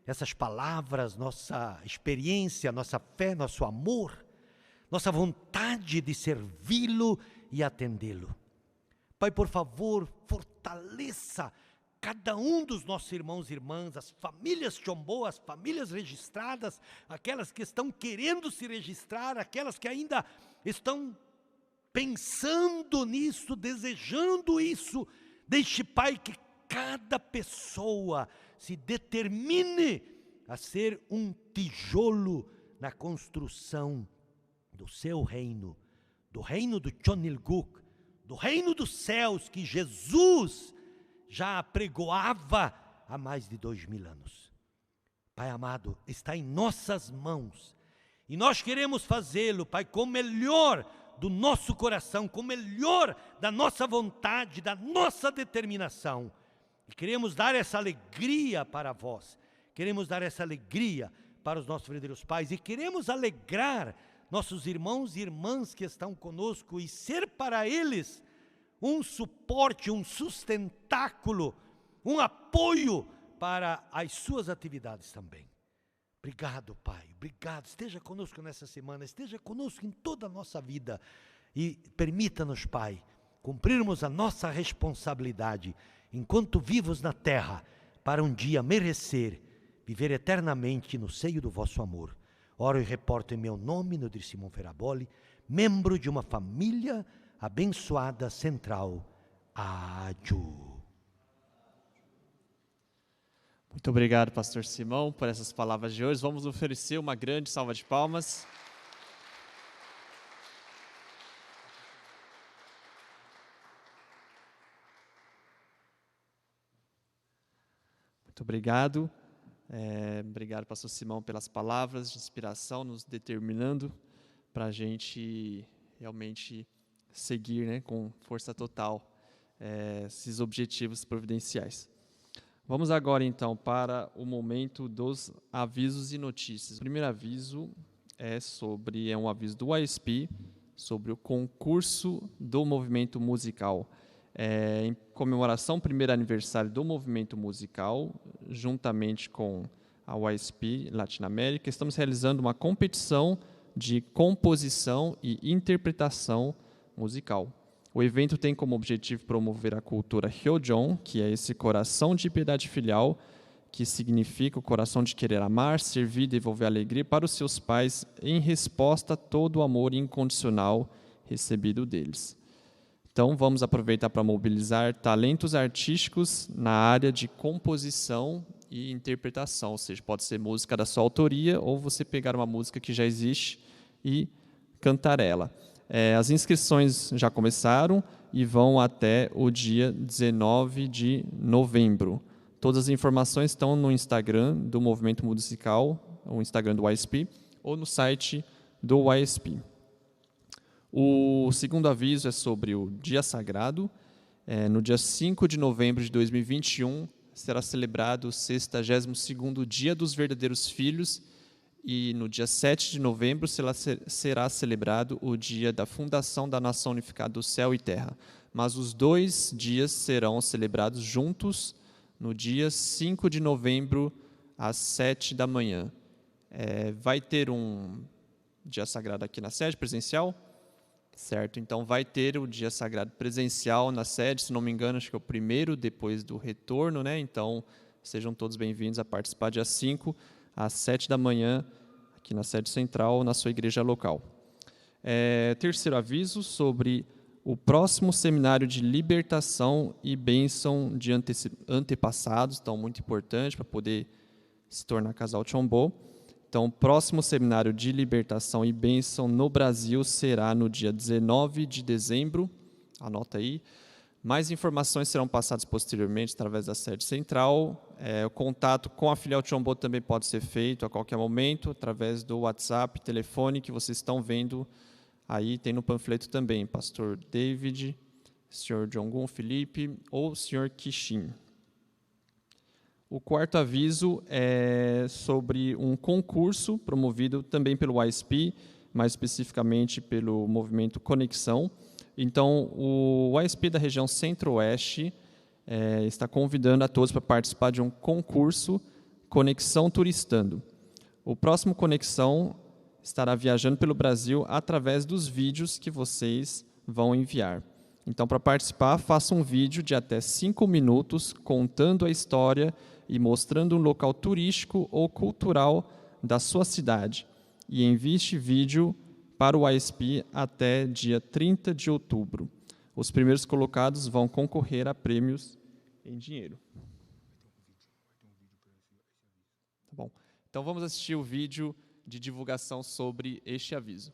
essas palavras, nossa experiência, nossa fé, nosso amor, nossa vontade de servi-lo e atendê-lo. Pai, por favor, fortaleça cada um dos nossos irmãos e irmãs, as famílias Chombo, as famílias registradas, aquelas que estão querendo se registrar, aquelas que ainda estão pensando nisso, desejando isso. Deixe, Pai, que cada pessoa se determine a ser um tijolo na construção do seu reino, do reino do Chonilguk, do reino dos céus que Jesus já apregoava há mais de 2000 anos. Pai amado, está em nossas mãos e nós queremos fazê-lo, Pai, com o melhor do nosso coração, com o melhor da nossa vontade, da nossa determinação. E queremos dar essa alegria para vós, queremos dar essa alegria para os nossos verdadeiros pais e queremos alegrar nossos irmãos e irmãs que estão conosco e ser para eles um suporte, um sustentáculo, um apoio para as suas atividades também. Obrigado, Pai, obrigado. Esteja conosco nessa semana, esteja conosco em toda a nossa vida e permita-nos, Pai, cumprirmos a nossa responsabilidade enquanto vivos na terra, para um dia merecer viver eternamente no seio do vosso amor. Oro e reporto em meu nome, Nodri Simão Ferraboli, membro de uma família abençoada central. Ágio. Muito obrigado, pastor Simão, por essas palavras de hoje. Vamos oferecer uma grande salva de palmas. Muito obrigado. Obrigado, pastor Simão, pelas palavras de inspiração, nos determinando para a gente realmente seguir, né, com força total esses objetivos providenciais. Vamos agora, então, para o momento dos avisos e notícias. O primeiro aviso é um aviso do YSP sobre o concurso do movimento musical. Em comemoração ao primeiro aniversário do movimento musical, juntamente com a YSP Latinoamérica, estamos realizando uma competição de composição e interpretação musical. O evento tem como objetivo promover a cultura Hyojeon, que é esse coração de piedade filial, que significa o coração de querer amar, servir e devolver alegria para os seus pais em resposta a todo o amor incondicional recebido deles. Então, vamos aproveitar para mobilizar talentos artísticos na área de composição e interpretação, ou seja, pode ser música da sua autoria ou você pegar uma música que já existe e cantar ela. As inscrições já começaram e vão até o dia 19 de novembro. Todas as informações estão no Instagram do Movimento Musical, o Instagram do YSP, ou no site do YSP. O segundo aviso é sobre o Dia Sagrado. No dia 5 de novembro de 2021, será celebrado o 62º Dia dos Verdadeiros Filhos, e no dia 7 de novembro será celebrado o dia da fundação da Nação Unificada do Céu e Terra. Mas os 2 dias serão celebrados juntos no dia 5 de novembro, às 7 da manhã. Vai ter um dia sagrado aqui na sede presencial? Certo, então vai ter o dia sagrado presencial na sede, se não me engano, acho que é o primeiro depois do retorno, né? Então, sejam todos bem-vindos a participar dia 5, às 7 da manhã, aqui na sede central, na sua igreja local. Terceiro aviso sobre o próximo seminário de libertação e bênção de antepassados, então muito importante para poder se tornar casal Chombo. Então, o próximo seminário de libertação e bênção no Brasil será no dia 19 de dezembro, anota aí. Mais informações serão passadas posteriormente através da sede central. O contato com a filial Chombo também pode ser feito a qualquer momento, através do WhatsApp, telefone, que vocês estão vendo aí, tem no panfleto também, pastor David, senhor Jongun Felipe ou senhor Kishin. O quarto aviso é sobre um concurso promovido também pelo YSP, mais especificamente pelo movimento Conexão. Então, o YSP da região Centro-Oeste está convidando a todos para participar de um concurso Conexão Turistando. O próximo Conexão estará viajando pelo Brasil através dos vídeos que vocês vão enviar. Então, para participar, faça um vídeo de até 5 minutos contando a história e mostrando um local turístico ou cultural da sua cidade. E envie este vídeo para o YSP até dia 30 de outubro. Os primeiros colocados vão concorrer a prêmios em dinheiro. Tá bom. Então vamos assistir o vídeo de divulgação sobre este aviso.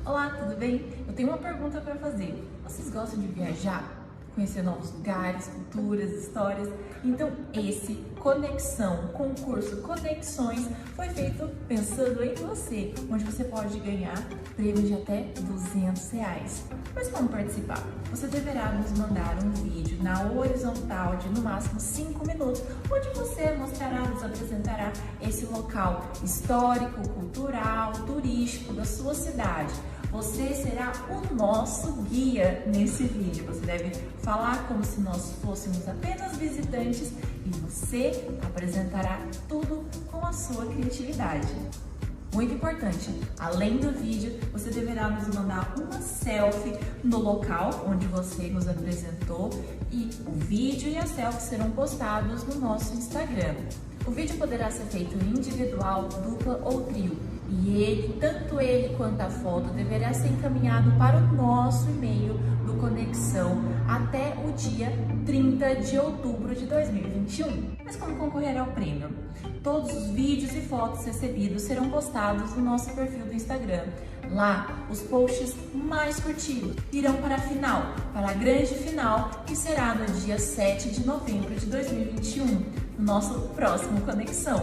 Olá, tudo bem? Eu tenho uma pergunta para fazer. Vocês gostam de viajar? Conhecer novos lugares, culturas, histórias? Então, esse Conexão, concurso Conexões, foi feito pensando em você, onde você pode ganhar prêmios de até R$200. Mas como participar? Você deverá nos mandar um vídeo na horizontal de no máximo 5 minutos, onde você mostrará, nos apresentará esse local histórico, cultural, turístico da sua cidade. Você será o nosso guia nesse vídeo. Você deve falar como se nós fôssemos apenas visitantes e você apresentará tudo com a sua criatividade. Muito importante, além do vídeo, você deverá nos mandar uma selfie no local onde você nos apresentou e o vídeo e a selfie serão postados no nosso Instagram. O vídeo poderá ser feito individual, dupla ou trio, e tanto ele quanto a foto deverá ser encaminhado para o nosso e-mail do Conexão até o dia 30 de outubro de 2021. Mas como concorrer ao prêmio? Todos os vídeos e fotos recebidos serão postados no nosso perfil do Instagram. Lá, os posts mais curtidos irão para a final, para a grande final, que será no dia 7 de novembro de 2021, no nosso próximo Conexão.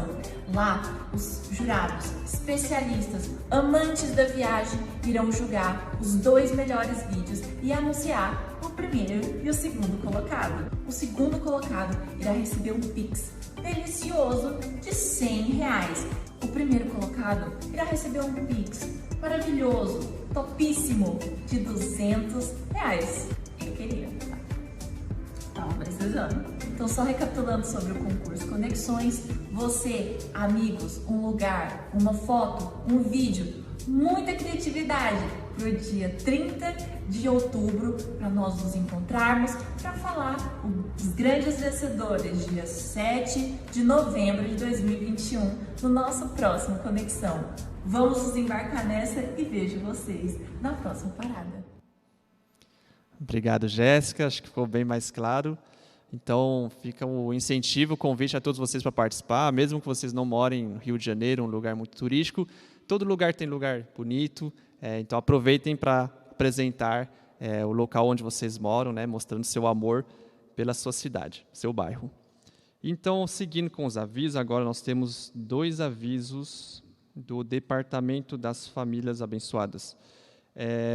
Lá, os jurados, especialistas, amantes da viagem irão julgar os 2 melhores vídeos e anunciar o primeiro e o segundo colocado. O segundo colocado irá receber um Pix delicioso de R$100. O primeiro colocado irá receber um Pix maravilhoso, topíssimo, de R$200. Eu queria. Tava precisando. Então, só recapitulando sobre o concurso Conexões, você, amigos, um lugar, uma foto, um vídeo, muita criatividade para o dia 30 de outubro, para nós nos encontrarmos, para falar os grandes vencedores, dia 7 de novembro de 2021, no nosso próximo Conexão. Vamos nos embarcar nessa e vejo vocês na próxima parada. Obrigado, Jéssica. Acho que ficou bem mais claro. Então, fica o incentivo, o convite a todos vocês para participar, mesmo que vocês não morem no Rio de Janeiro, um lugar muito turístico. Todo lugar tem lugar bonito, então aproveitem para apresentar o local onde vocês moram, né, mostrando seu amor pela sua cidade, seu bairro. Então, seguindo com os avisos, agora nós temos 2 avisos do Departamento das Famílias Abençoadas.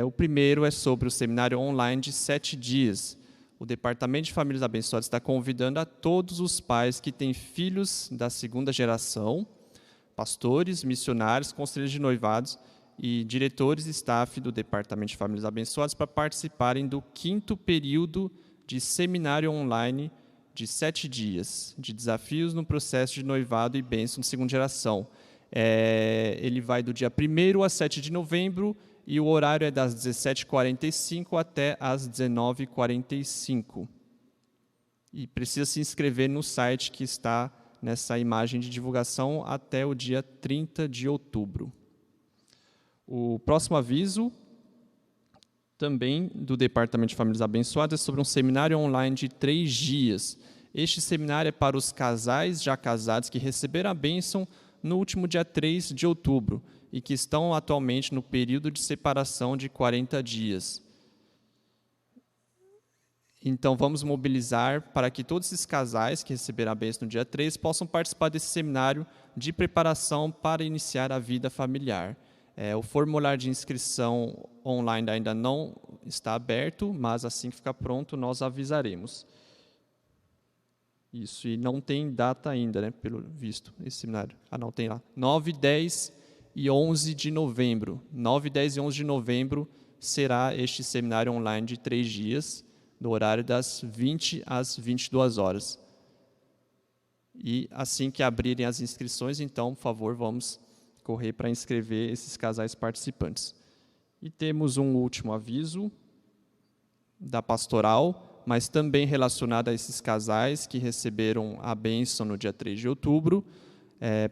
O primeiro é sobre o seminário online de 7 dias. O Departamento de Famílias Abençoadas está convidando a todos os pais que têm filhos da 2ª geração, pastores, missionários, conselheiros de noivados e diretores e staff do Departamento de Famílias Abençoadas para participarem do 5º período de seminário online de 7 dias, de desafios no processo de noivado e bênção de 2ª geração. Ele vai do dia 1º a 7 de novembro, e o horário é das 17h45 até as 19h45. E precisa se inscrever no site que está nessa imagem de divulgação até o dia 30 de outubro. O próximo aviso, também do Departamento de Famílias Abençoadas, é sobre um seminário online de 3 dias. Este seminário é para os casais já casados que receberam a bênção no último dia 3 de outubro, e que estão atualmente no período de separação de 40 dias. Então, vamos mobilizar para que todos esses casais que receberam a bênção no dia 3 possam participar desse seminário de preparação para iniciar a vida familiar. O formulário de inscrição online ainda não está aberto, mas assim que ficar pronto, nós avisaremos. Isso, e não tem data ainda, né, pelo visto, esse seminário. Não, tem lá. 9, 10 e 11 de novembro. 9, 10 e 11 de novembro será este seminário online de 3 dias, no horário das 20 às 22 horas. E assim que abrirem as inscrições, então, por favor, vamos correr para inscrever esses casais participantes. E temos um último aviso da pastoral, mas também relacionado a esses casais que receberam a bênção no dia 3 de outubro,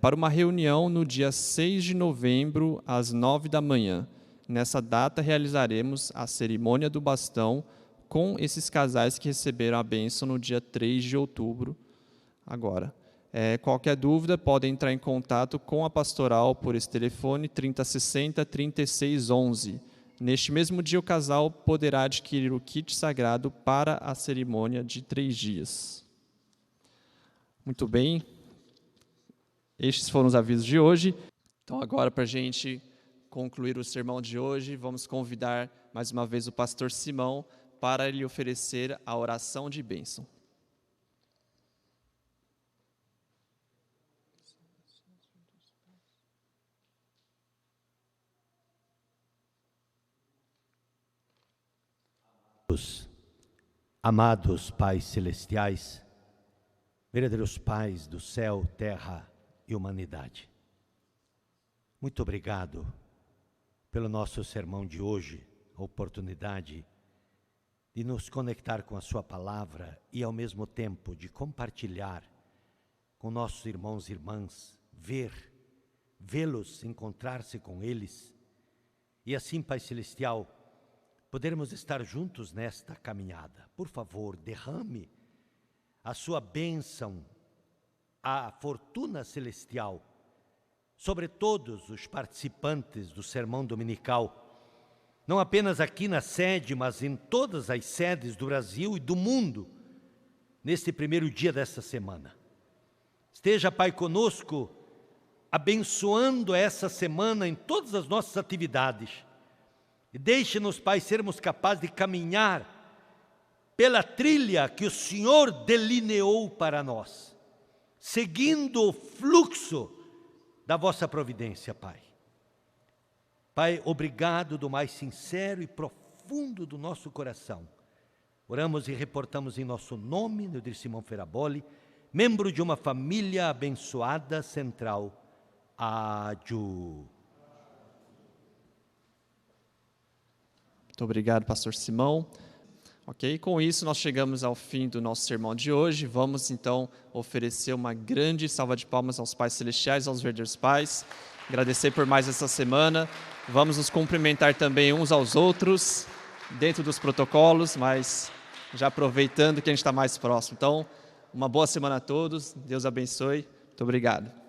para uma reunião no dia 6 de novembro, às 9 da manhã. Nessa data, realizaremos a cerimônia do bastão com esses casais que receberam a bênção no dia 3 de outubro, agora. Qualquer dúvida, podem entrar em contato com a pastoral por esse telefone 3060-3611. Neste mesmo dia, o casal poderá adquirir o kit sagrado para a cerimônia de 3 dias. Muito bem. Estes foram os avisos de hoje. Então, agora, para a gente concluir o sermão de hoje, vamos convidar mais uma vez o pastor Simão para lhe oferecer a oração de bênção. Amados Pais Celestiais, verdadeiros Pais do céu, terra e humanidade, muito obrigado pelo nosso sermão de hoje, a oportunidade de nos conectar com a sua palavra e ao mesmo tempo de compartilhar com nossos irmãos e irmãs, vê-los, encontrar-se com eles. E assim, Pai Celestial, podermos estar juntos nesta caminhada. Por favor, derrame a sua bênção, a fortuna celestial, sobre todos os participantes do sermão dominical, não apenas aqui na sede, mas em todas as sedes do Brasil e do mundo, neste primeiro dia desta semana. Esteja, Pai, conosco, abençoando essa semana em todas as nossas atividades. E deixe-nos, Pai, sermos capazes de caminhar pela trilha que o Senhor delineou para nós, seguindo o fluxo da vossa providência, Pai. Pai, obrigado do mais sincero e profundo do nosso coração. Oramos e reportamos em nosso nome, no Edir Simão Feraboli, membro de uma família abençoada central. Aju. Muito obrigado, pastor Simão. Ok, com isso nós chegamos ao fim do nosso sermão de hoje. Vamos então oferecer uma grande salva de palmas aos pais celestiais, aos verdadeiros pais. Agradecer por mais essa semana. Vamos nos cumprimentar também uns aos outros, dentro dos protocolos, mas já aproveitando que a gente está mais próximo. Então, uma boa semana a todos. Deus abençoe. Muito obrigado.